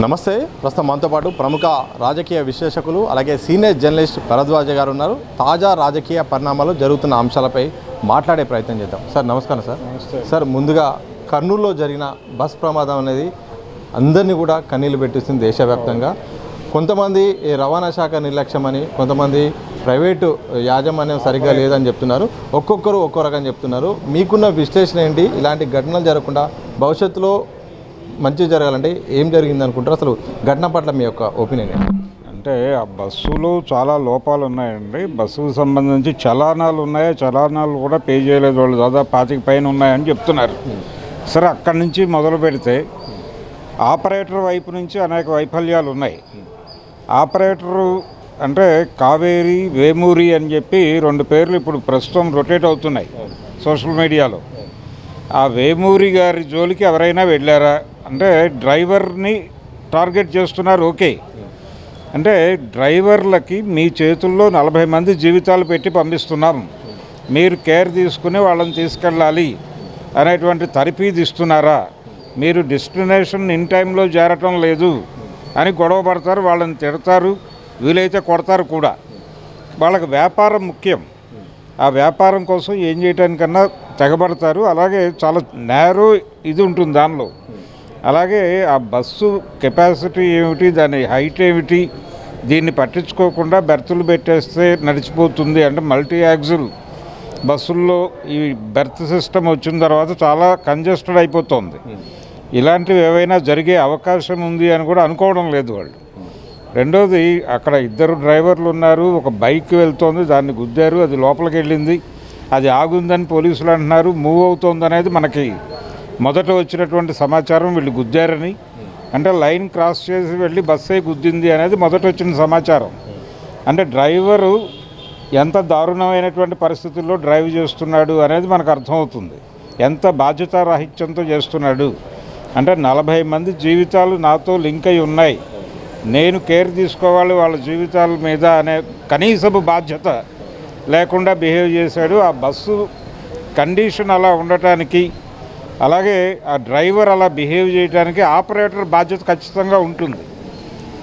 నమస్తే. ప్రస్తుతం మనతో పాటు ప్రముఖ రాజకీయ విశ్లేషకులు అలాగే సీనియర్ జర్నలిస్ట్ భరద్వాజ గారు ఉన్నారు. తాజా రాజకీయ పరిణామాలు జరుగుతున్న అంశాలపై మాట్లాడే ప్రయత్నం చేద్దాం. సార్ నమస్కారం. సార్ సార్ ముందుగా కర్నూలులో జరిగిన బస్ ప్రమాదం అనేది అందరినీ కూడా కన్నీళ్లు పెట్టిస్తుంది దేశవ్యాప్తంగా. కొంతమంది రవాణా శాఖ నిర్లక్ష్యమని, కొంతమంది ప్రైవేటు యాజమాన్యం సరిగ్గా లేదని చెప్తున్నారు. ఒక్కొక్కరు ఒక్కో రకం చెప్తున్నారు. మీకున్న విశ్లేషణ ఏంటి? ఇలాంటి ఘటనలు జరగకుండా భవిష్యత్తులో మంచి జరగాలంటే ఏం జరిగింది అనుకుంటారు? అసలు ఘటన పట్ల మీ యొక్క ఒపీనియన్ ఏంటి? అంటే ఆ బస్సులో చాలా లోపాలు ఉన్నాయండి. బస్సుకు సంబంధించి చలానాలు ఉన్నాయి, చలానాలు కూడా పే చేయలేదు వాళ్ళు, దాదాపు 25 పైన ఉన్నాయని చెప్తున్నారు. సరే, అక్కడి నుంచి మొదలు పెడితే ఆపరేటర్ వైపు నుంచి అనేక వైఫల్యాలు ఉన్నాయి. ఆపరేటరు అంటే కావేరి, వేమూరి అని చెప్పి 2 పేర్లు ఇప్పుడు ప్రస్తుతం రొటేట్ అవుతున్నాయి సోషల్ మీడియాలో. ఆ వేమూరి గారి జోలికి ఎవరైనా వెళ్ళారా అంటే డ్రైవర్ని టార్గెట్ చేస్తున్నారు. ఓకే, అంటే డ్రైవర్లకి మీ చేతుల్లో 40 మంది జీవితాలు పెట్టి పంపిస్తున్నాం, మీరు కేర్ తీసుకుని వాళ్ళని తీసుకెళ్ళాలి అనేటువంటి తరఫీదు ఇస్తున్నారా? మీరు డెస్టినేషన్ ఇన్ టైంలో చేరటం లేదు అని గొడవ పడతారు, వాళ్ళని తిడతారు, వీలైతే కొడతారు కూడా. వాళ్ళకి వ్యాపారం ముఖ్యం. ఆ వ్యాపారం కోసం ఏం చేయడానికన్నా తెగబడతారు. అలాగే చాలా నేరో ఇది ఉంటుంది దానిలో. అలాగే ఆ బస్సు కెపాసిటీ ఏమిటి, దాని హైట్ ఏమిటి, దీన్ని పట్టించుకోకుండా బెర్తులు పెట్టేస్తే నడిచిపోతుంది. అంటే మల్టీ యాక్సిల్ బస్సుల్లో ఈ బెర్త్ సిస్టమ్ వచ్చిన తర్వాత చాలా కంజెస్టెడ్ అయిపోతుంది. ఇలాంటివి ఏవైనా జరిగే అవకాశం ఉంది అని కూడా అనుకోవడం లేదు వాళ్ళు. రెండోది, అక్కడ 2 డ్రైవర్లు ఉన్నారు, ఒక బైక్ వెళ్తోంది, దాన్ని గుద్దారు, అది లోపలికి వెళ్ళింది, అది ఆగుందని పోలీసులు అంటున్నారు, మూవ్ అవుతోంది అనేది మనకి మొదట వచ్చినటువంటి సమాచారం. వీళ్ళు గుద్దారని, అంటే లైన్ క్రాస్ చేసి వెళ్ళి బస్సే గుద్దింది అనేది మొదట వచ్చిన సమాచారం. అంటే డ్రైవరు ఎంత దారుణమైనటువంటి పరిస్థితుల్లో డ్రైవ్ చేస్తున్నాడు అనేది మనకు అర్థమవుతుంది. ఎంత బాధ్యతారాహిత్యంతో చేస్తున్నాడు అంటే 40 మంది జీవితాలు నాతో లింక్ అయి ఉన్నాయి, నేను కేర్ తీసుకోవాలి వాళ్ళ జీవితాల మీద అనే కనీసపు బాధ్యత లేకుండా బిహేవ్ చేశాడు. ఆ బస్సు కండిషన్ అలా ఉండటానికి, అలాగే ఆ డ్రైవర్ అలా బిహేవ్ చేయడానికి ఆపరేటర్ బాధ్యత ఖచ్చితంగా ఉంటుంది.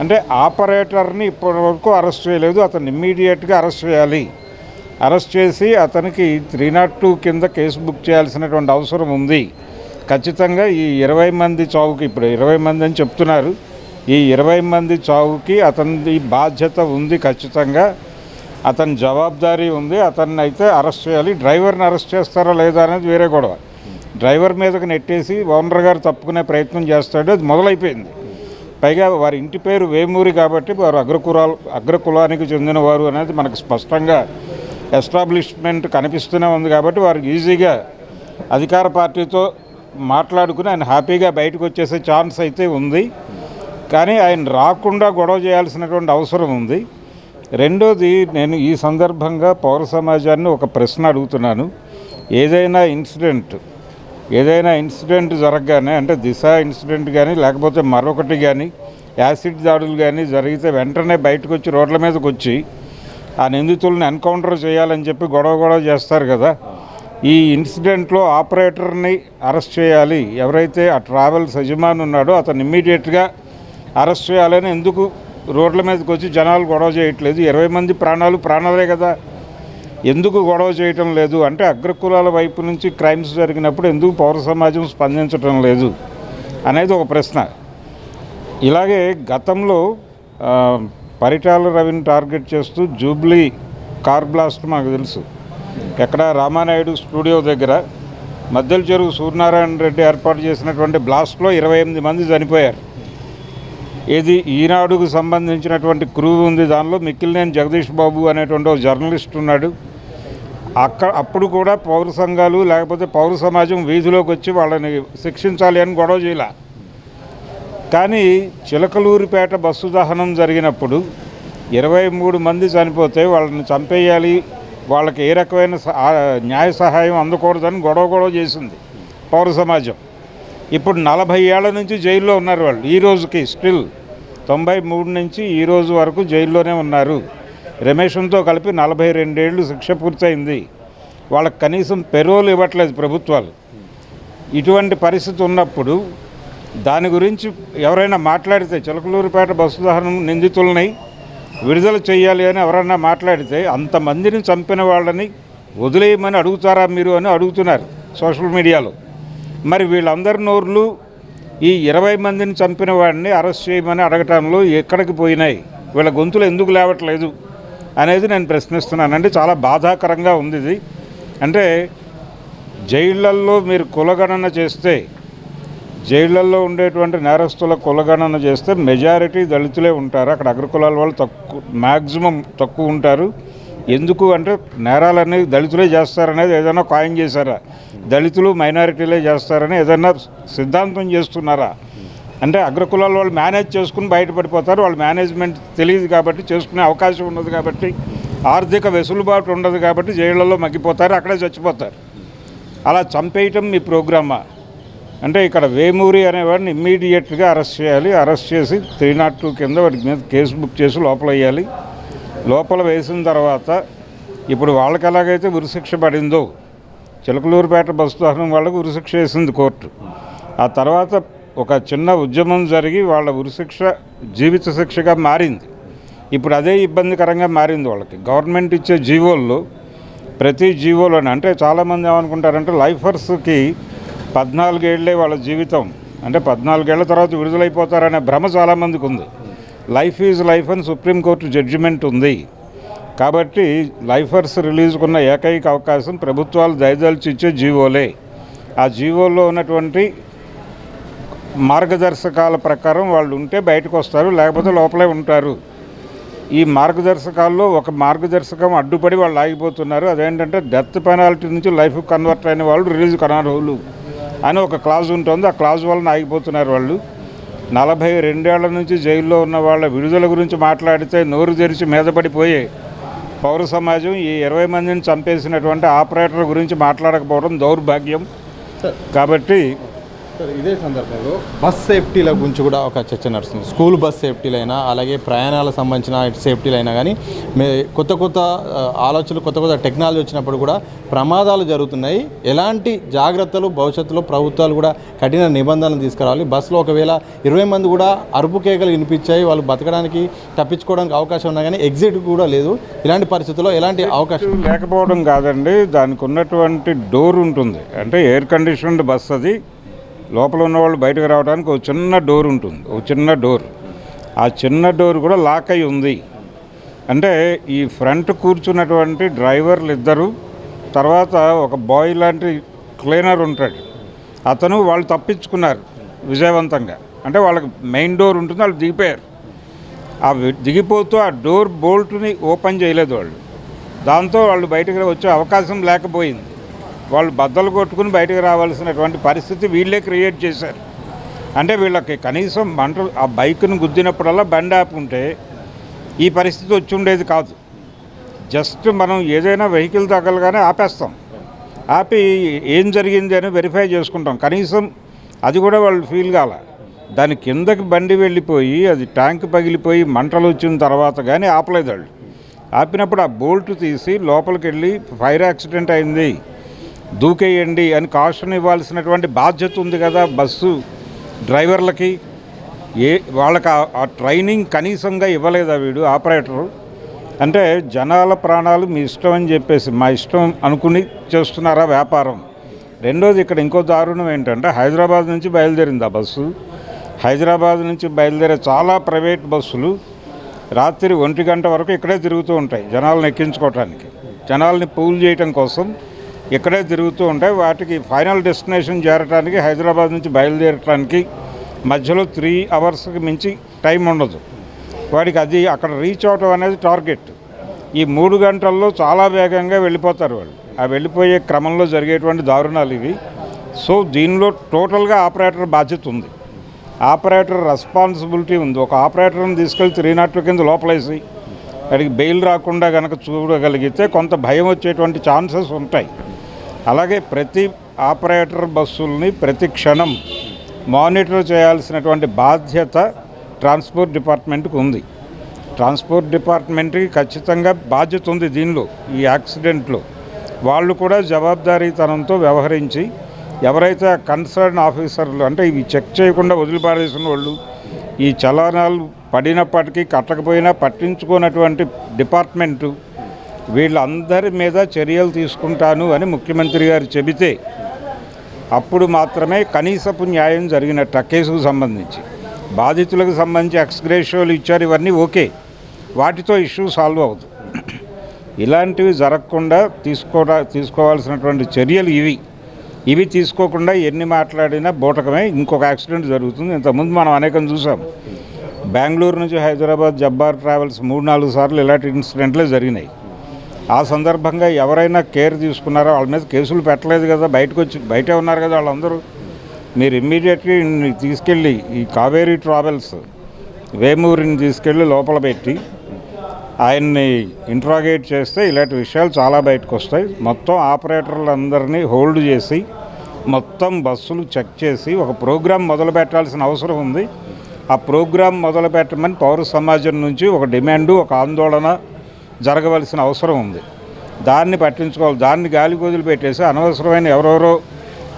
అంటే ఆపరేటర్ని ఇప్పటివరకు అరెస్ట్ చేయలేదు, అతను ఇమ్మీడియట్గా అరెస్ట్ చేయాలి. అరెస్ట్ చేసి అతనికి 302 కింద కేసు బుక్ చేయాల్సినటువంటి అవసరం ఉంది. ఖచ్చితంగా ఈ 20 మంది చావుకి, ఇప్పుడు 20 మంది అని చెప్తున్నారు, ఈ 20 మంది చావుకి అతని బాధ్యత ఉంది. ఖచ్చితంగా అతని జవాబుదారీ ఉంది. అతన్ని అయితే అరెస్ట్ చేయాలి. డ్రైవర్ని అరెస్ట్ చేస్తారా లేదా అనేది వేరే గొడవ. డ్రైవర్ మీదకి నెట్టేసి ఓనర్ గారు తప్పుకునే ప్రయత్నం చేస్తాడు, అది మొదలైపోయింది. పైగా వారి ఇంటి పేరు వేమూరి కాబట్టి వారు అగ్రకులానికి చెందినవారు అనేది మనకు స్పష్టంగా ఎస్టాబ్లిష్మెంట్ కనిపిస్తూనే ఉంది. కాబట్టి వారు ఈజీగా అధికార పార్టీతో మాట్లాడుకుని ఆయన హ్యాపీగా బయటకు వచ్చేసే ఛాన్స్ అయితే ఉంది. కానీ ఆయన రాకుండా గొడవ చేయాల్సినటువంటి అవసరం ఉంది. రెండోది, నేను ఈ సందర్భంగా పౌర సమాజాన్ని ఒక ప్రశ్న అడుగుతున్నాను. ఏదైనా ఇన్సిడెంట్ జరగగానే, అంటే దిశ ఇన్సిడెంట్ కానీ లేకపోతే మరొకటి కానీ, యాసిడ్ దాడులు కానీ జరిగితే వెంటనే బయటకు వచ్చి రోడ్ల మీదకి వచ్చి ఆ నిందితులను ఎన్కౌంటర్ చేయాలని చెప్పి గొడవ చేస్తారు కదా. ఈ ఇన్సిడెంట్లో ఆపరేటర్ని అరెస్ట్ చేయాలి, ఎవరైతే ఆ ట్రావెల్స్ యజమాని ఉన్నాడో అతను ఇమ్మీడియట్గా అరెస్ట్ చేయాలని ఎందుకు రోడ్ల మీదకి వచ్చి జనాలు గొడవ చేయట్లేదు? 20 మంది ప్రాణాలే కదా, ఎందుకు గొడవ చేయటం లేదు? అంటే అగ్రకులాల వైపు నుంచి క్రైమ్స్ జరిగినప్పుడు ఎందుకు పౌర సమాజం స్పందించడం లేదు అనేది ఒక ప్రశ్న. ఇలాగే గతంలో పరిటాల రవిని టార్గెట్ చేస్తూ జూబ్లీ కార్ బ్లాస్ట్ మనకు తెలుసు. ఎక్కడ రామానాయుడు స్టూడియో దగ్గర మద్దెల చెరువు సూర్యనారాయణ రెడ్డి ఏర్పాటు చేసినటువంటి బ్లాస్ట్లో 28 మంది చనిపోయారు. ఇది ఈనాడుకు సంబంధించినటువంటి క్రూ ఉంది, దానిలో మిక్కిలినేని జగదీష్ బాబు అనేటువంటి ఒక జర్నలిస్ట్ ఉన్నాడు. అప్పుడు కూడా పౌర సంఘాలు లేకపోతే పౌర సమాజం వీధిలోకి వచ్చి వాళ్ళని శిక్షించాలి అని గొడవ చేయాల. కానీ చిలకలూరిపేట బస్సు దహనం జరిగినప్పుడు 23 మంది చనిపోతే వాళ్ళని చంపేయాలి, వాళ్ళకి ఏ రకమైన న్యాయ సహాయం అందకూడదని గొడవ చేసింది పౌర సమాజం. ఇప్పుడు 40 ఏళ్ల నుంచి జైల్లో ఉన్నారు వాళ్ళు. ఈ రోజుకి స్టిల్ 93 నుంచి ఈ రోజు వరకు జైల్లోనే ఉన్నారు. రమేషన్తో కలిపి 42 ఏళ్ళు శిక్ష పూర్తయింది. వాళ్ళకి కనీసం పెరోల్ ఇవ్వట్లేదు ప్రభుత్వాలు. ఇటువంటి పరిస్థితి ఉన్నప్పుడు దాని గురించి ఎవరైనా మాట్లాడితే చిలకలూరిపేట బస్సు దహనం నిందితుల్ని విడుదల చేయాలి అని ఎవరైనా మాట్లాడితే అంతమందిని చంపిన వాళ్ళని వదిలేయమని అడుగుతారా మీరు అని అడుగుతున్నారు సోషల్ మీడియాలో. మరి వీళ్ళందరి నోర్లు ఈ 20 మందిని చంపిన వాడిని అరెస్ట్ చేయమని అడగటంలో ఎక్కడికి పోయినాయి, వీళ్ళ గొంతులు ఎందుకు లేవట్లేదు అనేది నేను ప్రశ్నిస్తున్నాను. అంటే చాలా బాధాకరంగా ఉంది ఇది. అంటే జైళ్ళల్లో మీరు కులగణన చేస్తే, జైళ్ళల్లో ఉండేటువంటి నేరస్తుల కులగణన చేస్తే మెజారిటీ దళితులే ఉంటారు. అక్కడ అగ్రకులాల వాళ్ళు మ్యాక్సిమం తక్కువ ఉంటారు. ఎందుకు అంటే నేరాలన్నీ దళితులే చేస్తారనేది ఏదైనా కాయిన్ చేశారా? దళితులు మైనారిటీలే చేస్తారని ఏదైనా సిద్ధాంతం చేస్తున్నారా? అంటే అగ్రకులాల వాళ్ళు మేనేజ్ చేసుకుని బయటపడిపోతారు. వాళ్ళ మేనేజ్మెంట్ తెలియదు కాబట్టి, చేసుకునే అవకాశం ఉండదు కాబట్టి, ఆర్థిక వెసులుబాటు ఉండదు కాబట్టి జైళ్ళల్లో మగ్గిపోతారు, అక్కడే చచ్చిపోతారు. అలా చంపేయటం మీ ప్రోగ్రామా? అంటే ఇక్కడ వేమూరి అనేవాడిని ఇమ్మీడియట్గా అరెస్ట్ చేయాలి. అరెస్ట్ చేసి 302 కింద వాటి మీద కేసు బుక్ చేసి లోపల వేయాలి. లోపల వేసిన తర్వాత ఇప్పుడు వాళ్ళకి ఎలాగైతే ఉరిశిక్ష పడిందో, చిలకలూరిపేట బస్సు దహనం వాళ్ళకు ఉరిశిక్ష వేసింది కోర్టు. ఆ తర్వాత ఒక చిన్న ఉద్యమం జరిగి వాళ్ళ ఉరిశిక్ష జీవిత శిక్షగా మారింది. ఇప్పుడు అదే ఇబ్బందికరంగా మారింది వాళ్ళకి. గవర్నమెంట్ ఇచ్చే జీవోల్లో ప్రతి జీవోలోనే అంటే చాలామంది ఏమనుకుంటారంటే లైఫర్స్కి 14 ఏళ్లే వాళ్ళ జీవితం, అంటే 14 ఏళ్ల తర్వాత విడుదలైపోతారనే భ్రమ చాలామందికి ఉంది. లైఫ్ ఈజ్ లైఫ్ అని సుప్రీంకోర్టు జడ్జిమెంట్ ఉంది. కాబట్టి లైఫర్స్ రిలీజ్కున్న ఏకైక అవకాశం ప్రభుత్వాలు దయదలిచి ఇచ్చే జీవోలే. ఆ జీవోల్లో ఉన్నటువంటి మార్గదర్శకాల ప్రకారం వాళ్ళు ఉంటే బయటకు వస్తారు, లేకపోతే లోపలే ఉంటారు. ఈ మార్గదర్శకాల్లో ఒక మార్గదర్శకం అడ్డుపడి వాళ్ళు ఆగిపోతున్నారు. అదేంటంటే డెత్ పెనాల్టీ నుంచి లైఫ్ కన్వర్ట్ అయిన వాళ్ళు రిలీజ్ కనర్హులు అని ఒక క్లాజ్ ఉంటుంది. ఆ క్లాజ్ వలన ఆగిపోతున్నారు వాళ్ళు. 42 ఏళ్ల నుంచి జైల్లో ఉన్న వాళ్ళ విడుదల గురించి మాట్లాడితే నోరు తెరిచి మీద పడిపోయే పౌర సమాజం ఈ 20 మందిని చంపేసినటువంటి ఆపరేటర్ గురించి మాట్లాడకపోవడం దౌర్భాగ్యం. కాబట్టి ఇదే సందర్భంలో బస్ సేఫ్టీల గురించి కూడా ఒక చర్చ నడుస్తుంది. స్కూల్ బస్ సేఫ్టీలైనా అలాగే ప్రయాణాలకు సంబంధించిన సేఫ్టీలైనా కానీ కొత్త ఆలోచనలు, కొత్త టెక్నాలజీ వచ్చినప్పుడు కూడా ప్రమాదాలు జరుగుతున్నాయి. ఎలాంటి జాగ్రత్తలు భవిష్యత్తులో ప్రభుత్వాలు కూడా కఠిన నిబంధనలు తీసుకురావాలి. బస్సులో ఒకవేళ 20 మంది కూడా అరుపు కేకలు వినిపించాయి, వాళ్ళు బతకడానికి తప్పించుకోవడానికి అవకాశం ఉన్నా కానీ ఎగ్జిట్ కూడా లేదు. ఇలాంటి పరిస్థితుల్లో ఎలాంటి అవకాశం లేకపోవడం కాదండి, దానికి ఉన్నటువంటి డోర్ ఉంటుంది. అంటే ఎయిర్ కండిషన్డ్ బస్ అది. లోపల ఉన్నవాళ్ళు బయటకు రావడానికి ఒక చిన్న డోర్ ఉంటుంది, ఒక చిన్న డోర్. ఆ చిన్న డోర్ కూడా లాక్ అయి ఉంది. అంటే ఈ ఫ్రంట్ కూర్చున్నటువంటి డ్రైవర్లు ఇద్దరు, తర్వాత ఒక బాయ్ లాంటి క్లీనర్ ఉంటాడు, అతను వాళ్ళు తప్పించుకున్నారు విజయవంతంగా. అంటే వాళ్ళకి మెయిన్ డోర్ ఉంటుంది, వాళ్ళు దిగిపోయారు. ఆ దిగిపోతూ ఆ డోర్ బోల్ట్ని ఓపెన్ చేయలేదు వాళ్ళు. దాంతో వాళ్ళు బయటకు వచ్చే అవకాశం లేకపోయింది. వాళ్ళు బద్దలు కొట్టుకుని బయటకు రావాల్సినటువంటి పరిస్థితి వీళ్ళే క్రియేట్ చేశారు. అంటే వీళ్ళకి కనీసం ఆ బైక్ను గుద్దినప్పుడల్లా బండి ఆపి ఉంటే ఈ పరిస్థితి వచ్చి ఉండేది కాదు. జస్ట్ మనం ఏదైనా వెహికల్ తగలగానే ఆపేస్తాం, ఆపి ఏం జరిగింది అని వెరిఫై చేసుకుంటాం. కనీసం అది కూడా వాళ్ళు ఫీల్ కాల. దాని కిందకి బండి వెళ్ళిపోయి అది ట్యాంక్ పగిలిపోయి మంటలు వచ్చిన తర్వాత కానీ ఆపలేదు వాళ్ళు. ఆపినప్పుడు ఆ బోల్ట్ తీసి లోపలికి వెళ్ళి ఫైర్ యాక్సిడెంట్ అయింది, దూకేయండి అని కాషన్ ఇవ్వాల్సినటువంటి బాధ్యత ఉంది కదా బస్సు డ్రైవర్లకి. వాళ్ళకి ఆ ట్రైనింగ్ కనీసంగా ఇవ్వలేదా వీడు ఆపరేటరు? అంటే జనాల ప్రాణాలు మీ ఇష్టం అని చెప్పేసి మా ఇష్టం అనుకుని చేస్తున్నారా వ్యాపారం? రెండోది ఇక్కడ ఇంకో దారుణం ఏంటంటే హైదరాబాద్ నుంచి బయలుదేరింది ఆ బస్సు. హైదరాబాద్ నుంచి బయలుదేరే చాలా ప్రైవేట్ బస్సులు రాత్రి 1 గంట వరకు ఇక్కడే తిరుగుతూ ఉంటాయి జనాలను ఎక్కించుకోవటానికి, జనాల్ని పూల్ చేయటం కోసం ఇక్కడే తిరుగుతూ ఉంటాయి. వాటికి ఫైనల్ డెస్టినేషన్ చేరటానికి హైదరాబాద్ నుంచి బయలుదేరటానికి మధ్యలో 3 అవర్స్కి మించి టైం ఉండదు వాడికి. అది అక్కడ రీచ్ అవటం అనేది టార్గెట్. ఈ 3 గంటల్లో చాలా వేగంగా వెళ్ళిపోతారు వాళ్ళు. ఆ వెళ్ళిపోయే క్రమంలో జరిగేటువంటి దారుణాలు ఇవి. సో దీనిలో టోటల్గా ఆపరేటర్ బాధ్యత ఉంది, ఆపరేటర్ రెస్పాన్సిబిలిటీ ఉంది. ఒక ఆపరేటర్ని తీసుకెళ్ళి 302 కింద లోపలేసి వాడికి బెయిల్ రాకుండా కనుక చూడగలిగితే కొంత భయం వచ్చేటువంటి ఛాన్సెస్ ఉంటాయి. అలాగే ప్రతి ఆపరేటర్ బస్సుల్ని ప్రతి క్షణం మానిటర్ చేయాల్సినటువంటి బాధ్యత ట్రాన్స్పోర్ట్ డిపార్ట్మెంట్కి ఉంది. ట్రాన్స్పోర్ట్ డిపార్ట్మెంట్కి ఖచ్చితంగా బాధ్యత ఉంది దీనిలో. ఈ యాక్సిడెంట్లో వాళ్ళు కూడా జవాబుదారీతనంతో వ్యవహరించి ఎవరైతే కన్సర్న్ ఆఫీసర్లు అంటే ఇవి చెక్ చేయకుండా వదిలిపారేసిన వాళ్ళు, ఈ చలానాలు పడినప్పటికీ కట్టకపోయినా పట్టించుకున్నటువంటి డిపార్ట్మెంటు, వీళ్ళందరి మీద చర్యలు తీసుకుంటాను అని ముఖ్యమంత్రి గారు చెబితే అప్పుడు మాత్రమే కనీసపు న్యాయం జరిగినట్టు ఆ కేసుకు సంబంధించి. బాధితులకు సంబంధించి ఎక్స్గ్రేషియోలు ఇచ్చారు, ఇవన్నీ ఓకే, వాటితో ఇష్యూ సాల్వ్ అవుతుంది. ఇలాంటివి జరగకుండా తీసుకోవాల్సినటువంటి చర్యలు ఇవి తీసుకోకుండా ఎన్ని మాట్లాడినా బూటకమే, ఇంకొక యాక్సిడెంట్ జరుగుతుంది. ఇంతకుముందు మనం అనేకం చూసాం. బెంగళూరు నుంచి హైదరాబాద్ జబ్బార్ ట్రావెల్స్ 3-4 సార్లు ఇలాంటి ఇన్సిడెంట్లే జరిగినాయి. ఆ సందర్భంగా ఎవరైనా కేర్ తీసుకున్నారో వాళ్ళ మీద కేసులు పెట్టలేదు కదా, బయటే ఉన్నారు కదా వాళ్ళందరూ. మీరు ఇమ్మీడియట్లీ తీసుకెళ్ళి ఈ కావేరీ ట్రావెల్స్ వేమూరిని తీసుకెళ్ళి లోపల పెట్టి ఆయన్ని ఇంట్రాగేట్ చేస్తే ఇలాంటి విషయాలు చాలా బయటకు వస్తాయి. మొత్తం ఆపరేటర్లందరినీ హోల్డ్ చేసి మొత్తం బస్సులు చెక్ చేసి ఒక ప్రోగ్రాం మొదలు పెట్టాల్సిన అవసరం ఉంది. ఆ ప్రోగ్రాం మొదలు పెట్టమని పౌర సమాజం నుంచి ఒక డిమాండు, ఒక ఆందోళన జరగవలసిన అవసరం ఉంది. దాన్ని పట్టించుకోవాలి. దాన్ని గాలి వదిలి పెట్టేసి అనవసరమైన ఎవరెవరో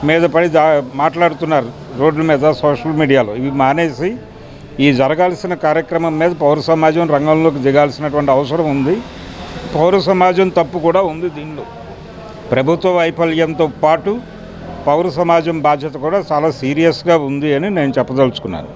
మీద పడి మాట్లాడుతున్నారు రోడ్ల మీద, సోషల్ మీడియాలో. ఇవి మానేసి ఈ జరగాల్సిన కార్యక్రమం మీద పౌర సమాజం రంగంలోకి దిగాల్సినటువంటి అవసరం ఉంది. పౌర సమాజం తప్పు కూడా ఉంది దీనిలో. ప్రభుత్వ వైఫల్యంతో పాటు పౌర సమాజం బాధ్యత కూడా చాలా సీరియస్గా ఉంది అని నేను చెప్పదలుచుకున్నాను.